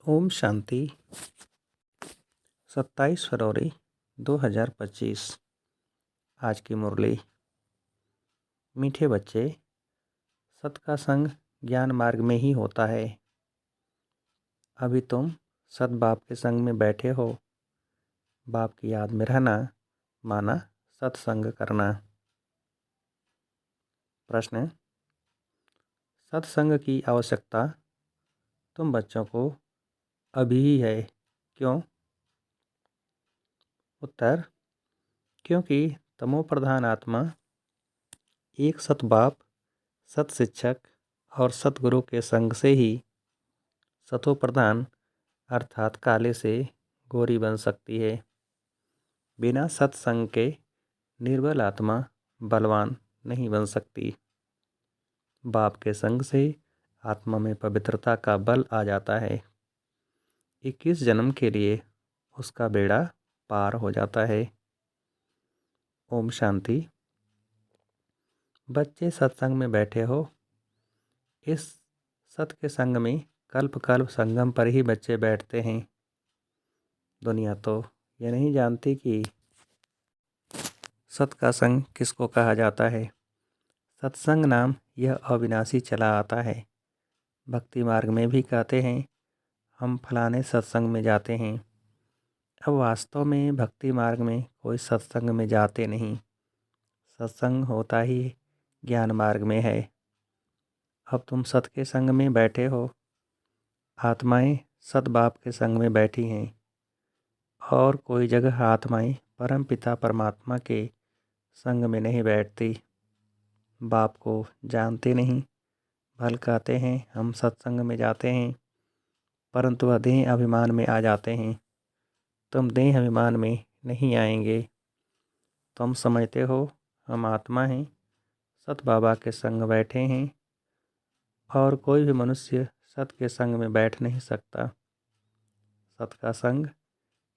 ओम शांति। 27 फरवरी 2025। आज की मुरली। मीठे बच्चे, सत का संग ज्ञान मार्ग में ही होता है। अभी तुम सत बाप के संग में बैठे हो। बाप की याद में रहना माना सत्संग करना। प्रश्न: सत्संग की आवश्यकता तुम बच्चों को अभी ही है, क्यों? उत्तर: क्योंकि तमो प्रधान आत्मा एक सत बाप, सत शिक्षक और सतगुरु के संग से ही सतो प्रधान अर्थात काले से गोरी बन सकती है। बिना सत्संग के निर्बल आत्मा बलवान नहीं बन सकती। बाप के संग से आत्मा में पवित्रता का बल आ जाता है। 21 जन्म के लिए उसका बेड़ा पार हो जाता है। ओम शांति। बच्चे सत्संग में बैठे हो। इस सत के संग में कल्प कल्प संगम पर ही बच्चे बैठते हैं। दुनिया तो यह नहीं जानती कि सत का संग किसको कहा जाता है। सत्संग नाम यह अविनाशी चला आता है। भक्ति मार्ग में भी कहते हैं हम फलाने सत्संग में जाते हैं। अब वास्तव में भक्ति मार्ग में कोई सत्संग में जाते नहीं। सत्संग होता ही ज्ञान मार्ग में है। अब तुम सत के संग में बैठे हो। आत्माएं सत बाप के संग में बैठी हैं और कोई जगह आत्माएं परम पिता परमात्मा के संग में नहीं बैठती। बाप को जानते नहीं, भल कहते हैं हम सत्संग में जाते हैं, परंतु वह देह अभिमान में आ जाते हैं। तुम देह अभिमान में नहीं आएंगे। तुम समझते हो हम आत्मा हैं, सत बाबा के संग बैठे हैं और कोई भी मनुष्य सत के संग में बैठ नहीं सकता। सत का संग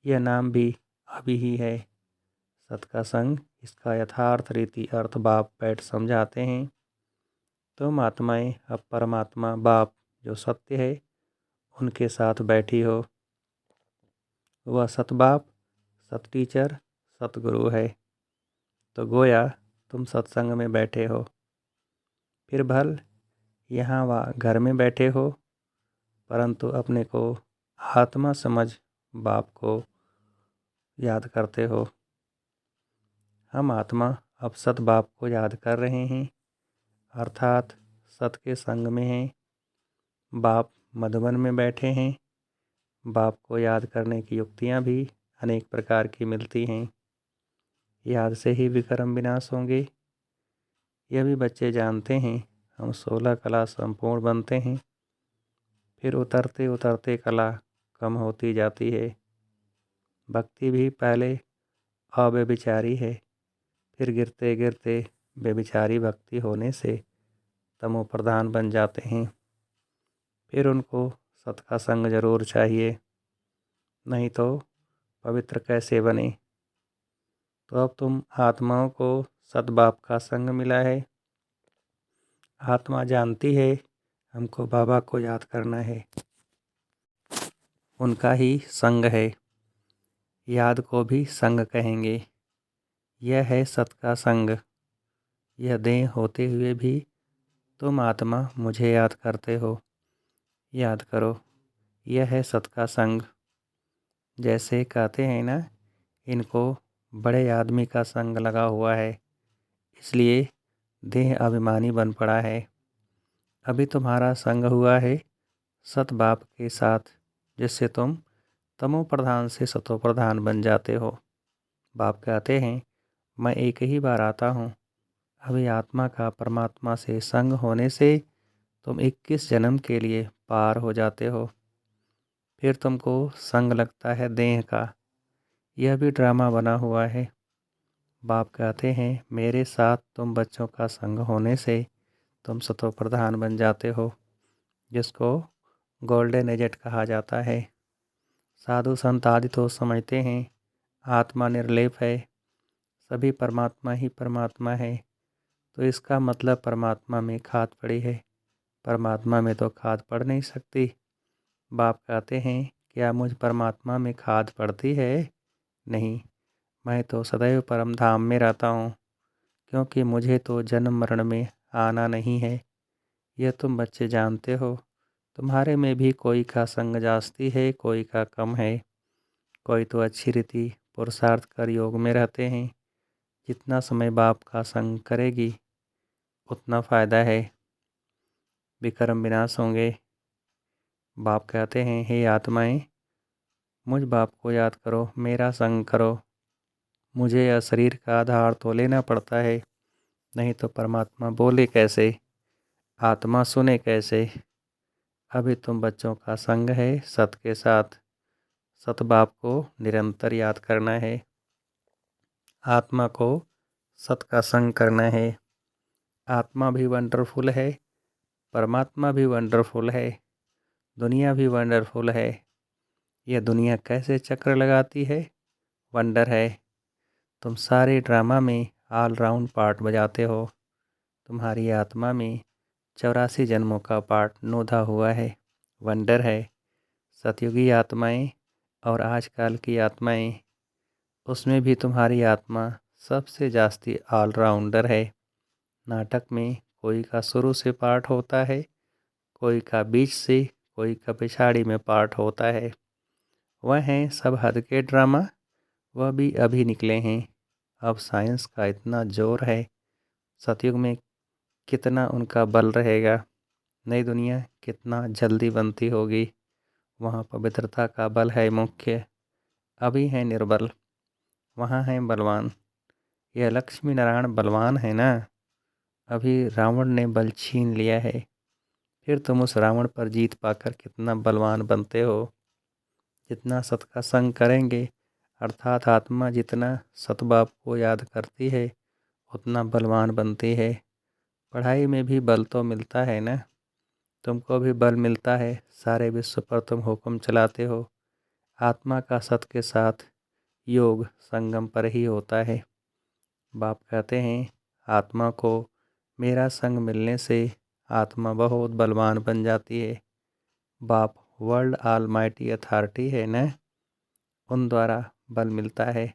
यह नाम भी अभी ही है। सत का संग इसका यथार्थ रीति अर्थ बाप बैठ समझाते हैं। तुम आत्माएं अब परमात्मा बाप जो सत्य है उनके साथ बैठी हो। वह सतबाप, सत टीचर, सतगुरु है। तो गोया तुम सत्संग में बैठे हो। फिर भल यहाँ व घर में बैठे हो, परंतु अपने को आत्मा समझ बाप को याद करते हो। हम आत्मा अब सत बाप को याद कर रहे हैं, अर्थात सत के संग में हैं। बाप मधुबन में बैठे हैं। बाप को याद करने की युक्तियाँ भी अनेक प्रकार की मिलती हैं। याद से ही विक्रम विनाश होंगे, यह भी बच्चे जानते हैं। हम 16 कला संपूर्ण बनते हैं, फिर उतरते उतरते कला कम होती जाती है। भक्ति भी पहले अव्यभिचारी है, फिर गिरते गिरते व्यभिचारी भक्ति होने से तमो प्रधान बन जाते हैं। फिर उनको सत का संग जरूर चाहिए, नहीं तो पवित्र कैसे बने। तो अब तुम आत्माओं को सतबाप का संग मिला है। आत्मा जानती है हमको बाबा को याद करना है, उनका ही संग है। याद को भी संग कहेंगे। यह है सत का संग। यह देह होते हुए भी तुम आत्मा मुझे याद करते हो। याद करो, यह है सत का संग। जैसे कहते हैं ना, इनको बड़े आदमी का संग लगा हुआ है, इसलिए देह अभिमानी बन पड़ा है। अभी तुम्हारा संग हुआ है सत बाप के साथ, जिससे तुम तमो प्रधान से सतो प्रधान बन जाते हो। बाप कहते हैं मैं एक ही बार आता हूँ। अभी आत्मा का परमात्मा से संग होने से तुम 21 जन्म के लिए पार हो जाते हो। फिर तुमको संग लगता है देह का। यह भी ड्रामा बना हुआ है। बाप कहते हैं मेरे साथ तुम बच्चों का संग होने से तुम सतो प्रधान बन जाते हो, जिसको गोल्डन एजेट कहा जाता है। साधु संत आदि तो समझते हैं आत्मा निर्लेप है, सभी परमात्मा ही परमात्मा है। तो इसका मतलब परमात्मा में खाद पड़ी है। परमात्मा में तो खाद पड़ नहीं सकती। बाप कहते हैं, क्या मुझ परमात्मा में खाद पड़ती है? नहीं, मैं तो सदैव परम धाम में रहता हूँ, क्योंकि मुझे तो जन्म मरण में आना नहीं है। यह तुम बच्चे जानते हो। तुम्हारे में भी कोई का संग जास्ती है, कोई का कम है। कोई तो अच्छी रीति पुरुषार्थ कर योग में रहते हैं। जितना समय बाप का संग करेगी उतना फ़ायदा है। विकर्म विनाश होंगे। बाप कहते हैं, हे आत्माएं, मुझ बाप को याद करो, मेरा संग करो। मुझे यह शरीर का आधार तो लेना पड़ता है, नहीं तो परमात्मा बोले कैसे, आत्मा सुने कैसे। अभी तुम बच्चों का संग है सत के साथ। सत बाप को निरंतर याद करना है। आत्मा को सत का संग करना है। आत्मा भी वंडरफुल है, परमात्मा भी वंडरफुल है, दुनिया भी वंडरफुल है। यह दुनिया कैसे चक्कर लगाती है, वंडर है। तुम सारे ड्रामा में ऑल राउंड पार्ट बजाते हो। तुम्हारी आत्मा में 84 जन्मों का पार्ट नोधा हुआ है, वंडर है। सतयुगी आत्माएं और आजकल की आत्माएं, उसमें भी तुम्हारी आत्मा सबसे जास्ती ऑलराउंडर है। नाटक में कोई का शुरू से पार्ट होता है, कोई का बीच से, कोई का पिछाड़ी में पार्ट होता है। वह हैं सब हद के ड्रामा, वह भी अभी निकले हैं। अब साइंस का इतना जोर है, सतयुग में कितना उनका बल रहेगा। नई दुनिया कितना जल्दी बनती होगी, वहाँ पवित्रता का बल है मुख्य। अभी है निर्बल, वहाँ है बलवान। यह लक्ष्मी नारायण बलवान है ना। अभी रावण ने बल छीन लिया है, फिर तुम उस रावण पर जीत पाकर कितना बलवान बनते हो। जितना सत का संग करेंगे, अर्थात आत्मा जितना सतबाप को याद करती है, उतना बलवान बनती है। पढ़ाई में भी बल तो मिलता है ना, तुमको भी बल मिलता है। सारे विश्व पर तुम हुक्म चलाते हो। आत्मा का सत के साथ योग संगम पर ही होता है। बाप कहते हैं, आत्मा को मेरा संग मिलने से आत्मा बहुत बलवान बन जाती है। बाप वर्ल्ड ऑलमाइटी अथॉरिटी है न, उन द्वारा बल मिलता है।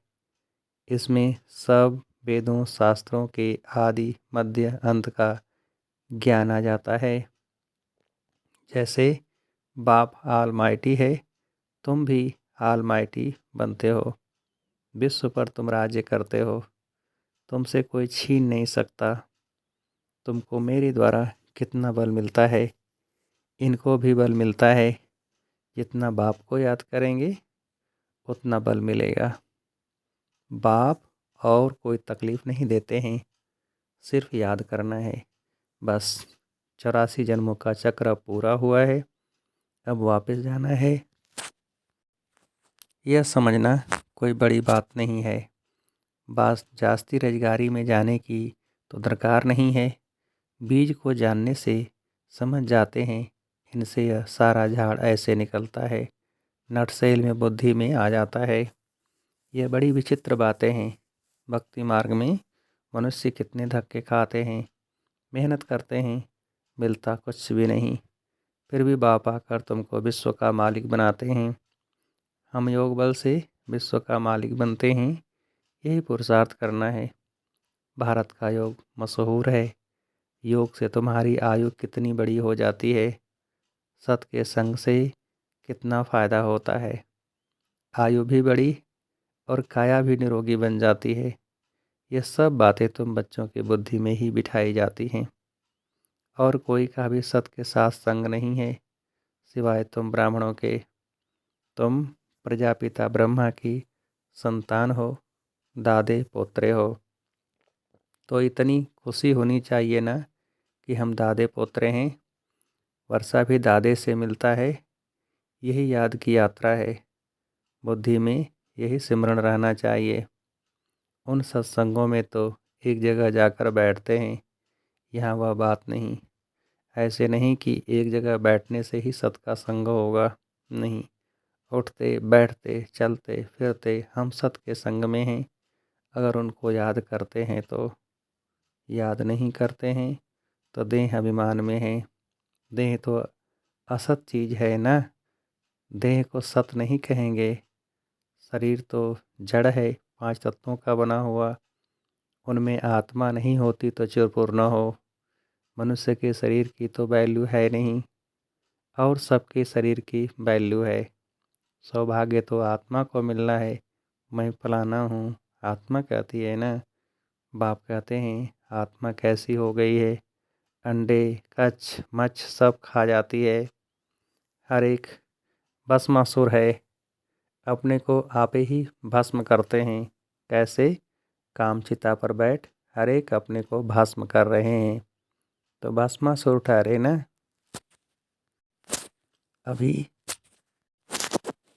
इसमें सब वेदों शास्त्रों के आदि मध्य अंत का ज्ञान आ जाता है। जैसे बाप ऑलमाइटी है, तुम भी ऑलमाइटी बनते हो। विश्व पर तुम राज्य करते हो, तुमसे कोई छीन नहीं सकता। तुमको मेरे द्वारा कितना बल मिलता है, इनको भी बल मिलता है। जितना बाप को याद करेंगे उतना बल मिलेगा। बाप और कोई तकलीफ़ नहीं देते हैं, सिर्फ याद करना है बस। 84 जन्मों का चक्र पूरा हुआ है, अब वापस जाना है। यह समझना कोई बड़ी बात नहीं है। बस जास्ती रोजगारी में जाने की तो दरकार नहीं है। बीज को जानने से समझ जाते हैं, इनसे यह सारा झाड़ ऐसे निकलता है। नटसेल में बुद्धि में आ जाता है। यह बड़ी विचित्र बातें हैं। भक्ति मार्ग में मनुष्य कितने धक्के खाते हैं, मेहनत करते हैं, मिलता कुछ भी नहीं। फिर भी बाप आकर तुमको विश्व का मालिक बनाते हैं। हम योग बल से विश्व का मालिक बनते हैं, यही पुरुषार्थ करना है। भारत का योग मशहूर है। योग से तुम्हारी आयु कितनी बड़ी हो जाती है, सत के संग से कितना फ़ायदा होता है। आयु भी बड़ी और काया भी निरोगी बन जाती है। ये सब बातें तुम बच्चों की बुद्धि में ही बिठाई जाती हैं। और कोई का भी सत के साथ संग नहीं है सिवाय तुम ब्राह्मणों के। तुम प्रजापिता ब्रह्मा की संतान हो, दादे पोत्रे हो। तो इतनी खुशी होनी चाहिए ना कि हम दादे पोत्रे हैं। वर्षा भी दादे से मिलता है। यही याद की यात्रा है। बुद्धि में यही सिमरण रहना चाहिए। उन सत्संगों में तो एक जगह जाकर बैठते हैं, यहाँ वह बात नहीं। ऐसे नहीं कि एक जगह बैठने से ही सत का संग होगा, नहीं। उठते बैठते चलते फिरते हम सत के संग में हैं। अगर उनको याद करते हैं तो, याद नहीं करते हैं तो देह अभिमान में है। देह तो असत चीज़ है ना, देह को सत नहीं कहेंगे। शरीर तो जड़ है, 5 तत्वों का बना हुआ। उनमें आत्मा नहीं होती तो चुरपुर न हो। मनुष्य के शरीर की तो वैल्यू है नहीं, और सबके शरीर की वैल्यू है। सौभाग्य तो आत्मा को मिलना है। मैं फलाना हूँ, आत्मा कहती है ना। बाप कहते हैं आत्मा कैसी हो गई है, अंडे कच्छ मच्छ सब खा जाती है। हर एक भस्मासुर है, अपने को आपे ही भस्म करते हैं। कैसे? काम चिता पर बैठ हर एक अपने को भस्म कर रहे हैं, तो भस्मासुर ठहरे ना। अभी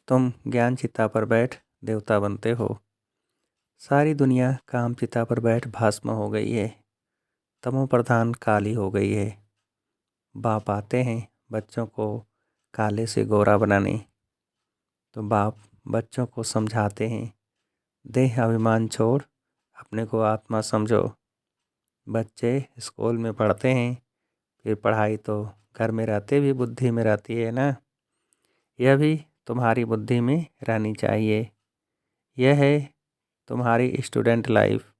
तुम ज्ञान चिता पर बैठ देवता बनते हो। सारी दुनिया काम चिता पर बैठ भस्म हो गई है, तमो प्रधान काली हो गई है। बाप आते हैं बच्चों को काले से गोरा बनाने, तो बाप बच्चों को समझाते हैं देह अभिमान छोड़ अपने को आत्मा समझो। बच्चे स्कूल में पढ़ते हैं, फिर पढ़ाई तो घर में रहते भी बुद्धि में रहती है ना। यह भी तुम्हारी बुद्धि में रहनी चाहिए। यह है तुम्हारी स्टूडेंट लाइफ।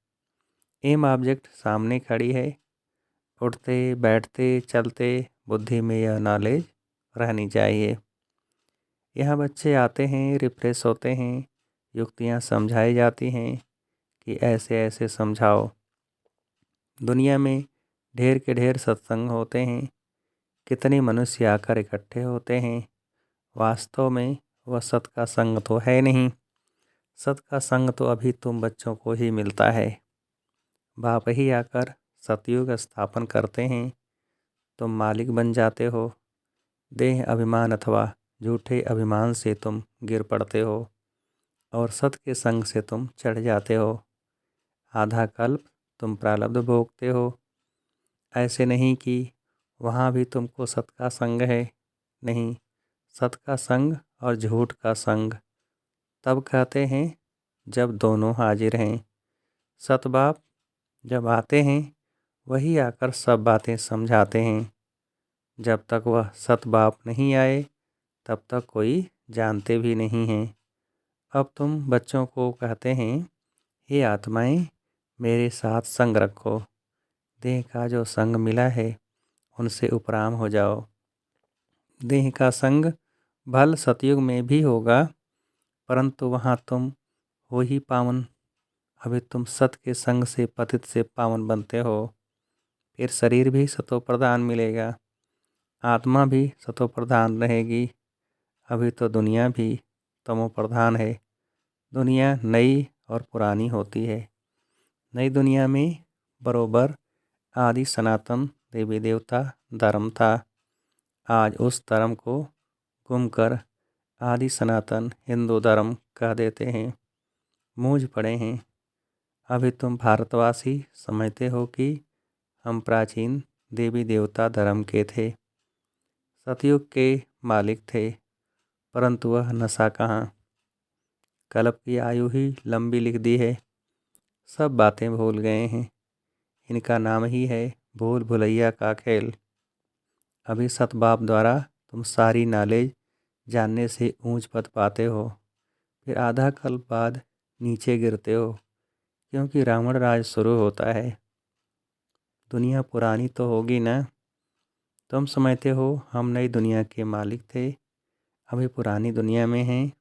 एम ऑब्जेक्ट सामने खड़ी है, उठते बैठते चलते बुद्धि में यह नॉलेज रहनी चाहिए। यहाँ बच्चे आते हैं, रिफ्रेश होते हैं, युक्तियाँ समझाई जाती हैं कि ऐसे ऐसे समझाओ। दुनिया में ढेर के ढेर सत्संग होते हैं, कितने मनुष्य आकर इकट्ठे होते हैं। वास्तव में वह सत का संग तो है नहीं। सत का संग तो अभी तुम बच्चों को ही मिलता है। बाप ही आकर सतयुग स्थापन करते हैं, तुम मालिक बन जाते हो। देह अभिमान अथवा झूठे अभिमान से तुम गिर पड़ते हो, और सत के संग से तुम चढ़ जाते हो। आधा कल्प तुम प्रारब्ध भोगते हो। ऐसे नहीं कि वहाँ भी तुमको सत का संग है, नहीं। सत का संग और झूठ का संग तब कहते हैं जब दोनों हाजिर हैं। सत बाप जब आते हैं वही आकर सब बातें समझाते हैं। जब तक वह सत बाप नहीं आए तब तक कोई जानते भी नहीं हैं। अब तुम बच्चों को कहते हैं हे आत्माएं मेरे साथ संग रखो। देह का जो संग मिला है उनसे उपराम हो जाओ। देह का संग भल सतयुग में भी होगा, परंतु वहाँ तुम हो ही पावन। अभी तुम सत के संग से पतित से पावन बनते हो। फिर शरीर भी सतो प्रधान मिलेगा, आत्मा भी सतो प्रधान रहेगी। अभी तो दुनिया भी तमो प्रधान है। दुनिया नई और पुरानी होती है। नई दुनिया में बरोबर आदि सनातन देवी देवता धर्म था। आज उस धर्म को गुम कर आदि सनातन हिंदू धर्म कह देते हैं। मूझ पड़े हैं। अभी तुम भारतवासी समझते हो कि हम प्राचीन देवी देवता धर्म के थे, सतयुग के मालिक थे, परंतु वह नशा कहाँ। कल्प की आयु ही लंबी लिख दी है। सब बातें भूल गए हैं। इनका नाम ही है भूल भुलैया का खेल। अभी सतबाप द्वारा तुम सारी नॉलेज जानने से ऊंच पद पाते हो, फिर आधा कल्प बाद नीचे गिरते हो, क्योंकि रावण राज शुरू होता है। दुनिया पुरानी तो होगी ना। तुम समझते हो हम नई दुनिया के मालिक थे, अभी पुरानी दुनिया में हैं।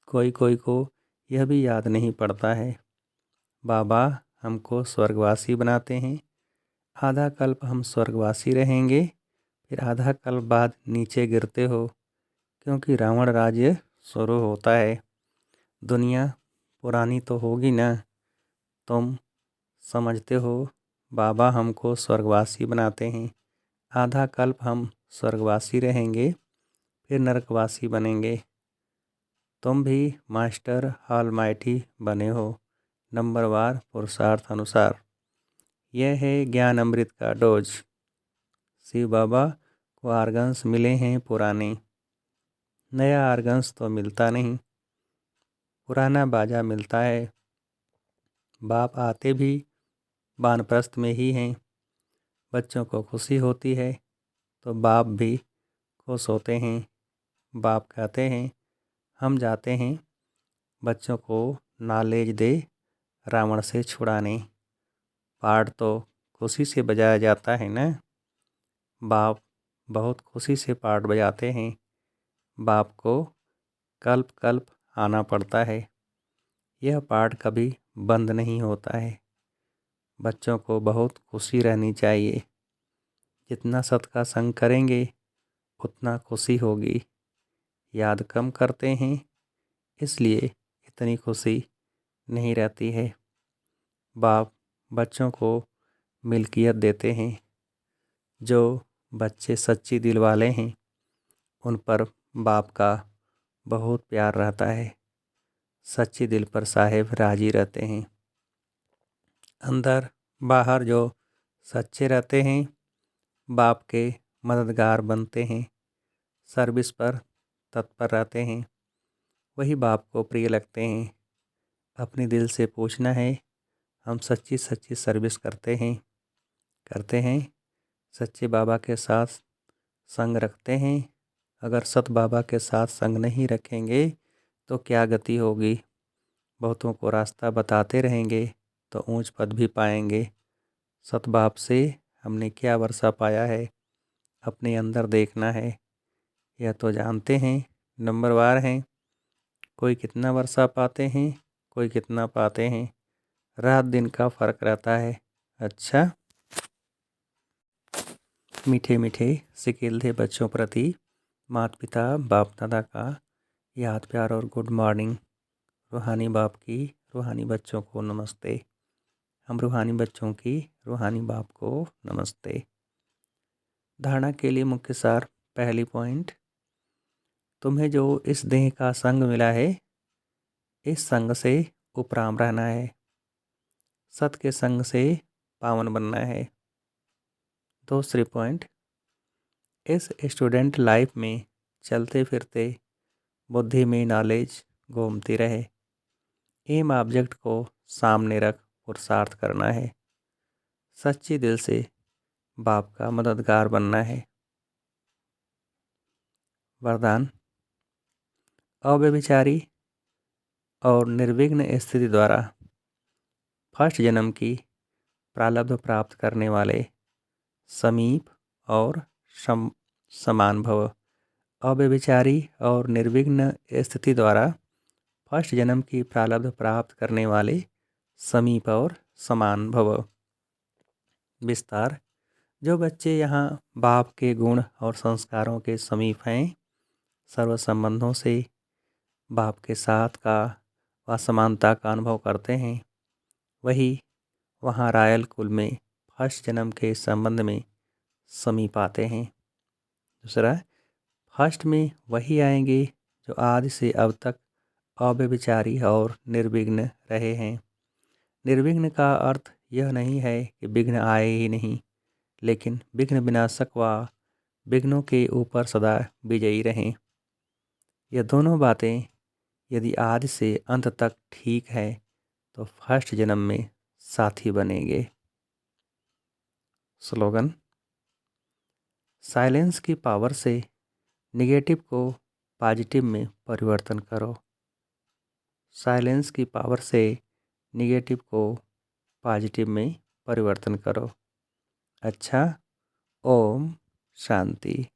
कोई कोई को यह भी याद नहीं पड़ता है। बाबा हमको स्वर्गवासी बनाते हैं। आधा कल्प हम स्वर्गवासी रहेंगे, फिर आधा कल्प बाद नीचे गिरते हो, क्योंकि रावण राज्य शुरू होता है। दुनिया पुरानी तो होगी ना। तुम समझते हो बाबा हमको स्वर्गवासी बनाते हैं। आधा कल्प हम स्वर्गवासी रहेंगे, फिर नरकवासी बनेंगे। तुम भी मास्टर ऑलमाइटी बने हो, नंबरवार पुरुषार्थ अनुसार। यह है ज्ञान अमृत का डोज। शिव बाबा को आर्गन्स मिले हैं पुराने, नया आर्गन्स तो मिलता नहीं, पुराना बाजा मिलता है। बाप आते भी वानप्रस्थ में ही हैं। बच्चों को खुशी होती है तो बाप भी खुश होते हैं। बाप कहते हैं हम जाते हैं बच्चों को नॉलेज दे रावण से छुड़ाने। पाठ तो खुशी से बजाया जाता है ना। बाप बहुत खुशी से पाठ बजाते हैं। बाप को कल्प कल्प आना पड़ता है। यह पाठ कभी बंद नहीं होता है। बच्चों को बहुत खुशी रहनी चाहिए। जितना सत का संग करेंगे उतना खुशी होगी। याद कम करते हैं इसलिए इतनी खुशी नहीं रहती है। बाप बच्चों को मिल्कियत देते हैं। जो बच्चे सच्ची दिल वाले हैं उन पर बाप का बहुत प्यार रहता है। सच्ची दिल पर साहेब राजी रहते हैं। अंदर बाहर जो सच्चे रहते हैं बाप के मददगार बनते हैं। सर्विस पर तत्पर रहते हैं वही बाप को प्रिय लगते हैं। अपने दिल से पूछना है हम सच्ची सच्ची सर्विस करते हैं सच्चे बाबा के साथ संग रखते हैं। अगर सत बाबा के साथ संग नहीं रखेंगे तो क्या गति होगी। बहुतों को रास्ता बताते रहेंगे तो ऊंच पद भी पाएंगे। सत बाप से हमने क्या वर्षा पाया है अपने अंदर देखना है। यह तो जानते हैं नंबरवार हैं। कोई कितना वर्षा पाते हैं कोई कितना पाते हैं। रात दिन का फ़र्क रहता है। अच्छा मीठे मीठे सिकिल थे बच्चों प्रति माता पिता बाप दादा का याद प्यार और गुड मॉर्निंग। रूहानी बाप की रूहानी बच्चों को नमस्ते। हम रूहानी बच्चों की रूहानी बाप को नमस्ते। धारणा के लिए मुख्य सार पहली पॉइंट, तुम्हें जो इस देह का संग मिला है इस संग से उपराम रहना है। सत के संग से पावन बनना है। दूसरी पॉइंट, इस स्टूडेंट लाइफ में चलते फिरते बुद्धि में नॉलेज घूमती रहे। एम ऑब्जेक्ट को सामने रख पुरुषार्थ करना है। सच्ची दिल से बाप का मददगार बनना है। वरदान, अव्यभिचारी और निर्विघ्न स्थिति द्वारा फर्स्ट जन्म की प्रारब्ध प्राप्त करने वाले समीप और समान भव। अव्यभिचारी और निर्विघ्न स्थिति द्वारा फर्स्ट जन्म की प्रारब्ध प्राप्त करने वाले समीप और समान भव। विस्तार, जो बच्चे यहाँ बाप के गुण और संस्कारों के समीप हैं सर्व संबंधों से बाप के साथ का व समानता का अनुभव करते हैं वही वहाँ रायल कुल में फर्स्ट जन्म के संबंध में समीप आते हैं। दूसरा, फर्स्ट में वही आएंगे जो आदि से अब तक अव्यभिचारी और निर्विघ्न रहे हैं। निर्विघ्न का अर्थ यह नहीं है कि विघ्न आए ही नहीं, लेकिन विघ्न विनाशक व विघ्नों के ऊपर सदा विजयी रहें। यह दोनों बातें यदि आदि से अंत तक ठीक है तो फर्स्ट जन्म में साथी बनेंगे। स्लोगन, साइलेंस की पावर से निगेटिव को पॉजिटिव में परिवर्तन करो। साइलेंस की पावर से निगेटिव को पॉजिटिव में परिवर्तन करो। अच्छा, ओम शांति।